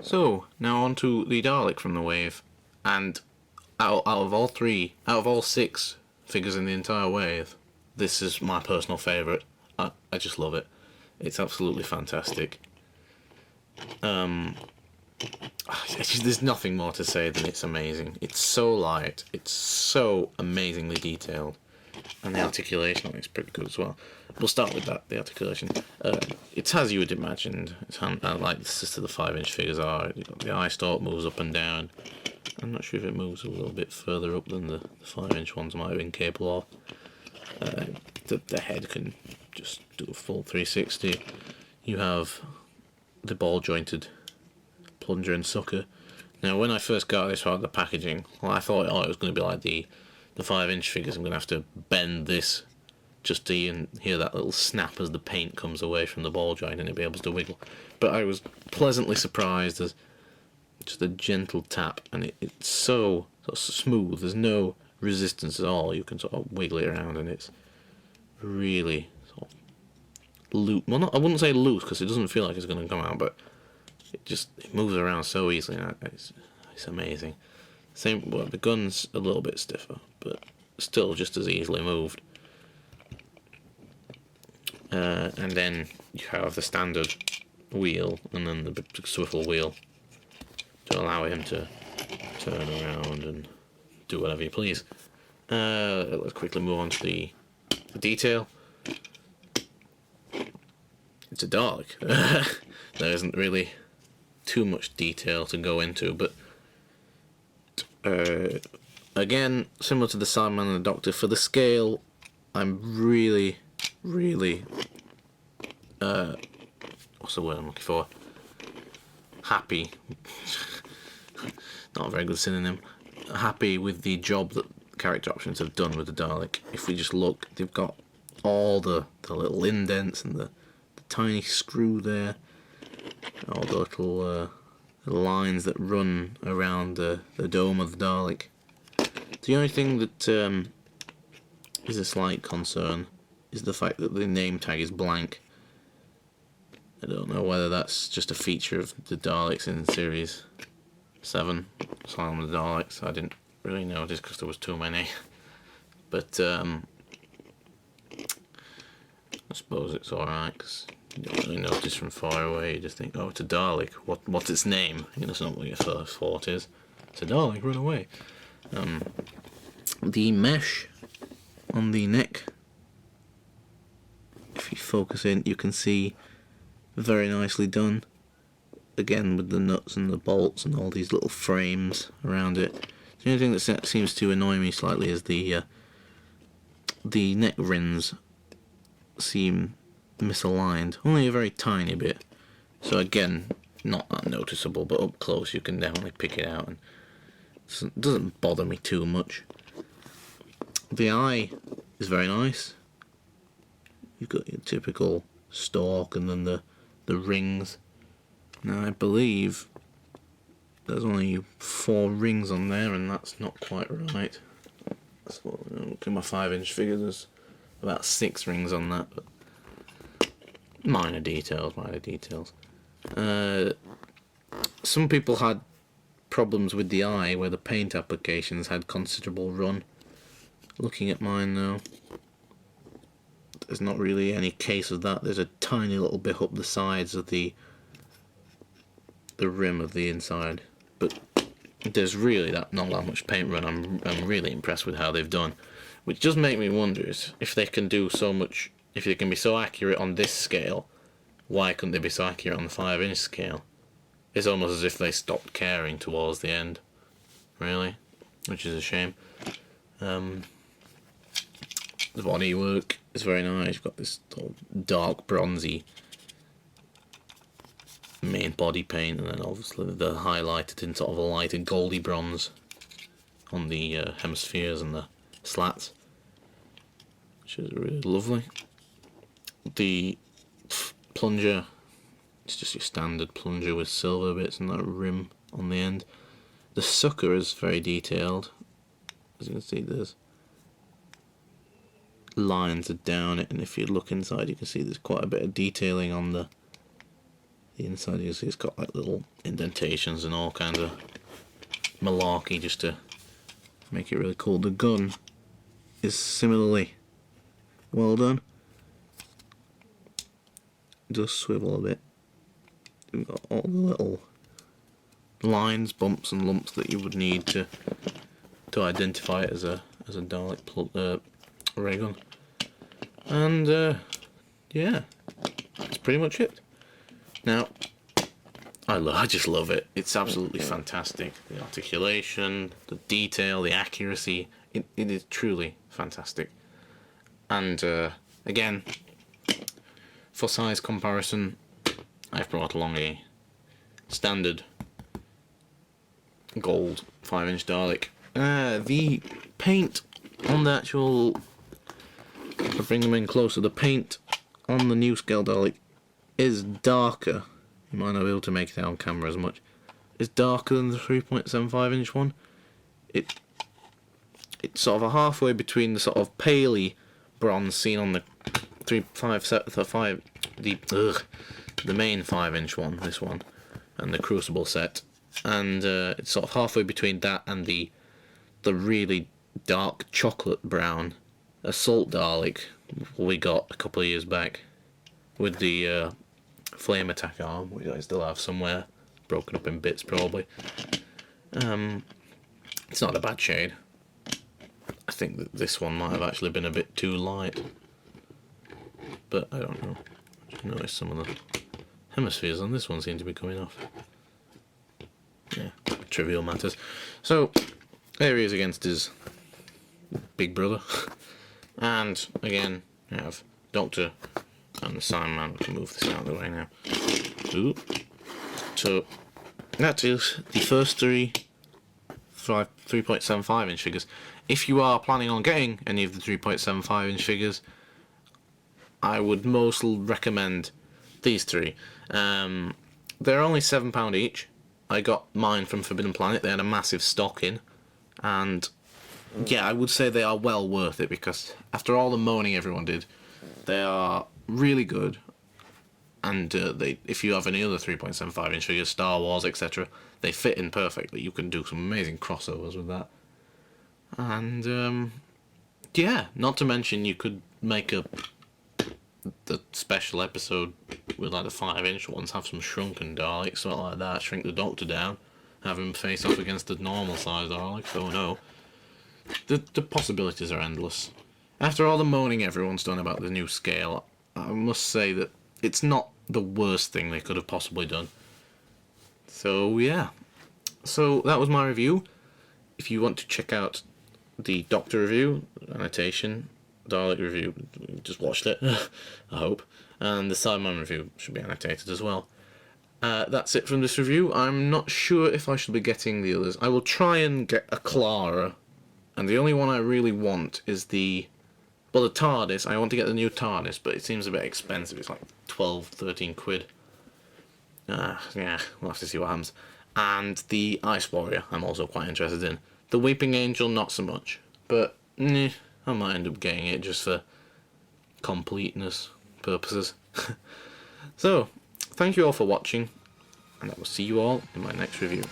So, now on to the Dalek from the wave. And out of all six figures in the entire wave, this is my personal favourite. I just love it. It's absolutely fantastic. There's nothing more to say than it's amazing. It's so light. It's so amazingly detailed. And the articulation on it's pretty good as well. We'll start with that, the articulation. It's as you would imagined. It's like the 5-inch figures are. The eye stalk moves up and down. I'm not sure if it moves a little bit further up than the 5-inch ones might have been capable of. The head can just do a full 360. You have the ball jointed plunger and sucker. Now, when I first got this out of the packaging, well, I thought, it was going to be like the 5-inch figures. I'm going to have to bend this just to hear that little snap as the paint comes away from the ball joint and it'll be able to wiggle. But I was pleasantly surprised as just a gentle tap, and it's so smooth. There's no resistance at all. You can sort of wiggle it around, and it's really sort of loose. Well, I wouldn't say loose because it doesn't feel like it's going to come out, but it moves around so easily. And it's amazing. Well, the gun's a little bit stiffer, but still just as easily moved. And then you have the standard wheel and then the swivel wheel to allow him to turn around and do whatever you please. Let's quickly move on to the detail. It's a Dalek. There isn't really too much detail to go into, but again, similar to the Sandman and the Doctor, for the scale, I'm really what's the word I'm looking for? Happy. Not a very good synonym. Happy with the job that Character Options have done with the Dalek. If we just look, they've got all the little indents and the tiny screw there, all the little lines that run around the dome of the Dalek. The only thing that is a slight concern is the fact that the name tag is blank. I don't know whether that's just a feature of the Daleks in Series 7, Asylum of the Daleks. I didn't really notice because there was too many. But I suppose it's alright, because you don't really notice from far away. You just think, oh, it's a Dalek. What's its name? That's not what your first thought is. It's a Dalek, run away. The mesh on the neck, if you focus in, you can see very nicely done. Again, with the nuts and the bolts and all these little frames around it. The only thing that seems to annoy me slightly is the neck rings seem misaligned, only a very tiny bit. So again, not that noticeable, but up close you can definitely pick it out, and it doesn't bother me too much. The eye is very nice. You've got your typical stalk and then the rings. Now I believe there's only 4 rings on there, and that's not quite right. So, look at my 5-inch figure, there's about 6 rings on that, but minor details. Some people had problems with the eye where the paint applications had considerable run. Looking at mine now, there's not really any case of that. There's a tiny little bit up the sides of the rim of the inside, but there's really not that much paint run. I'm really impressed with how they've done, which does make me wonder is if they can do so much, if they can be so accurate on this scale, why couldn't they be so accurate on the 5-inch scale? It's almost as if they stopped caring towards the end, really, which is a shame. The bodywork is very nice. You've got this sort of dark bronzy main body paint, and then obviously the highlighted in sort of a lighter goldy bronze on the hemispheres and the slats, which is really lovely. The plunger, it's just your standard plunger with silver bits and that rim on the end. The sucker is very detailed. As you can see, there's lines are down it, and if you look inside you can see there's quite a bit of detailing on the The inside is it's got like little indentations and all kinds of malarkey just to make it really cool. The gun is similarly well done. It does swivel a bit. We've got all the little lines, bumps and lumps that you would need to identify it as a Dalek ray gun. And yeah, that's pretty much it. Now, I just love it. It's absolutely fantastic. The articulation, the detail, the accuracy, it is truly fantastic. And again, for size comparison, I've brought along a standard gold 5-inch Dalek. The paint on the actual, if I bring them in closer, the paint on the new scale Dalek is darker. You might not be able to make it out on camera as much. It's darker than the 3.75 inch one. It's sort of a halfway between the sort of paley bronze seen on the the main 5-inch one, this one, and the Crucible set, and it's sort of halfway between that and the really dark chocolate brown Assault Dalek we got a couple of years back with the flame attack arm, which I still have somewhere, broken up in bits probably. It's not a bad shade. I think that this one might have actually been a bit too light, but I don't know. I just noticed some of the hemispheres on this one seem to be coming off. Yeah, trivial matters. So there he is against his big brother. And again, you have Doctor and the Sandman. We can move this out of the way now. Ooh. So that is the first 3.75 inch figures. If you are planning on getting any of the 3.75 inch figures, I would mostly recommend these three. They're only £7 each. I got mine from Forbidden Planet. They had a massive stock in, and yeah, I would say they are well worth it, because after all the moaning everyone did, they are really good. And if you have any other 3.75 inch figures, Star Wars, etc., they fit in perfectly. You can do some amazing crossovers with that. And yeah, not to mention you could make the special episode with like the 5-inch ones, have some shrunken Daleks, something like that, shrink the Doctor down, have him face off against the normal size Dalek. So no, the possibilities are endless. After all the moaning everyone's done about the new scale, I must say that it's not the worst thing they could have possibly done. So yeah, so that was my review. If you want to check out the Doctor review, annotation, Dalek review, just watched it, I hope, and the Sideman review should be annotated as well. That's it from this review. I'm not sure if I should be getting the others. I will try and get a Clara, and the only one I really want is the TARDIS. I want to get the new TARDIS, but it seems a bit expensive. It's like 13 quid. Yeah, we'll have to see what happens. And the Ice Warrior I'm also quite interested in. The Weeping Angel, not so much, but I might end up getting it just for completeness purposes. So, thank you all for watching, and I will see you all in my next review.